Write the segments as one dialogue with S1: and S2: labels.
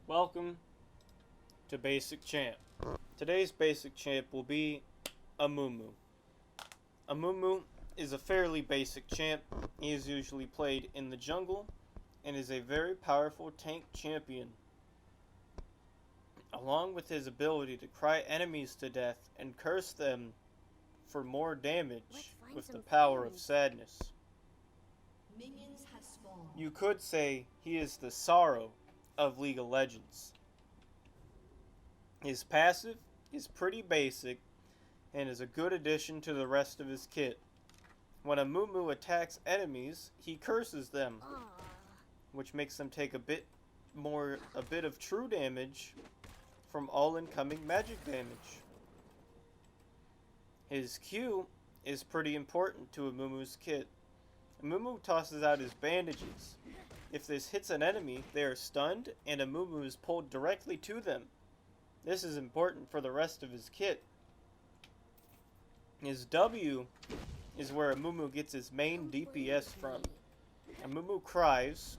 S1: Welcome to Basic Champ. Today's Basic Champ will be Amumu. Amumu is a fairly basic champ. He is usually played in the jungle and is a very powerful tank champion. Along with his ability to cry enemies to death and curse them for more damage with the power of sadness. You could say he is the sorrow of League of Legends. His passive is pretty basic and is a good addition to the rest of his kit. When Amumu attacks enemies, he curses them, which makes them take a bit of true damage from all incoming magic damage. His Q is pretty important to Amumu's kit. Amumu tosses out his bandages. If this hits an enemy, they are stunned and Amumu is pulled directly to them. This is important for the rest of his kit. His W is where Amumu gets his main DPS from. Amumu cries,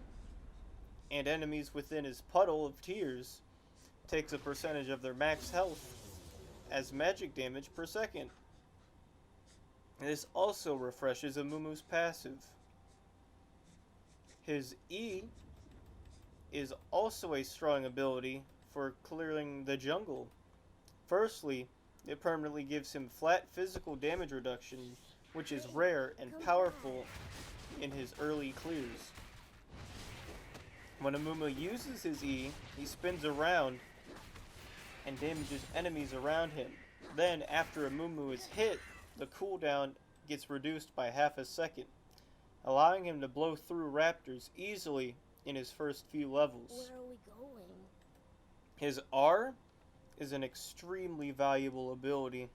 S1: and enemies within his puddle of tears takes a percentage of their max health as magic damage per second. This also refreshes Amumu's passive. His E is also a strong ability for clearing the jungle. Firstly, it permanently gives him flat physical damage reduction, which is rare and powerful in his early clears. When Amumu uses his E, he spins around and damages enemies around him. Then, after Amumu is hit, the cooldown gets reduced by half a second, allowing him to blow through raptors easily in his first few levels.
S2: Where are we going?
S1: His R is an extremely valuable ability.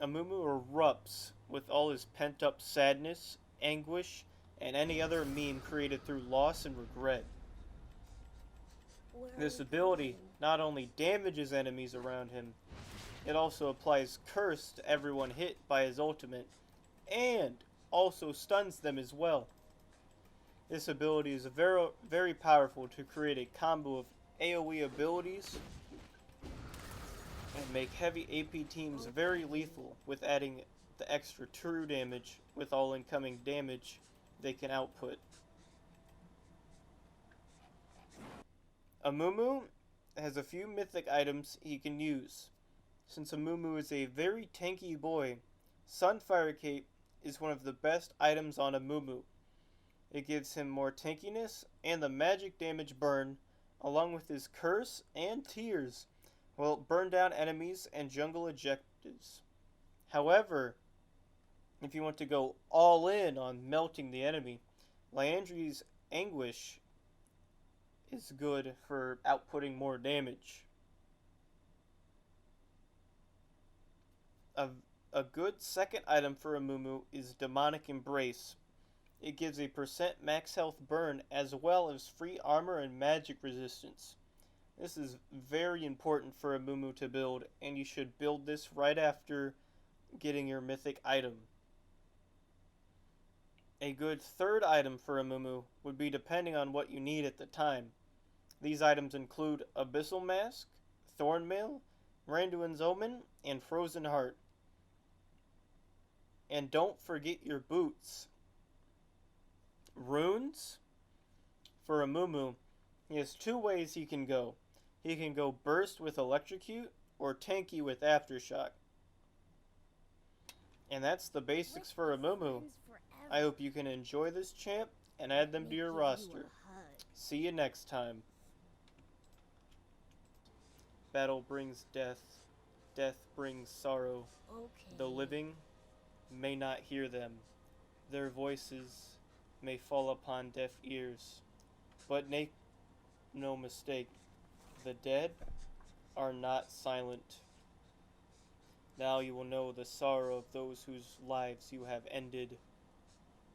S1: Amumu erupts with all his pent-up sadness, anguish, and any other meme created through loss and regret. This ability not only damages enemies around him, it also applies curse to everyone hit by his ultimate, and also stuns them as well. This ability is very powerful to create a combo of AoE abilities and make heavy AP teams very lethal with adding the extra true damage with all incoming damage they can output. Amumu has a few mythic items he can use. Since Amumu is a very tanky boy, Sunfire Cape is one of the best items on Amumu. It gives him more tankiness and the magic damage burn, along with his curse and tears, will burn down enemies and jungle objectives. However, if you want to go all in on melting the enemy, Liandry's Anguish is good for outputting more damage. A good second item for Amumu is Demonic Embrace. It gives a % max health burn as well as free armor and magic resistance. This is very important for Amumu to build, and you should build this right after getting your mythic item. A good third item for Amumu would be depending on what you need at the time. These items include Abyssal Mask, Thornmail, Randuin's Omen, and Frozen Heart. And don't forget your boots. Runes? For Amumu, he has two ways he can go. He can go burst with Electrocute or tanky with Aftershock. And that's the basics for Amumu. I hope you can enjoy this champ and add them to your roster. See you next time. Battle brings death. Death brings sorrow. The living may not hear them. Their voices may fall upon deaf ears. But make no mistake, the dead are not silent. Now you will know the sorrow of those whose lives you have ended.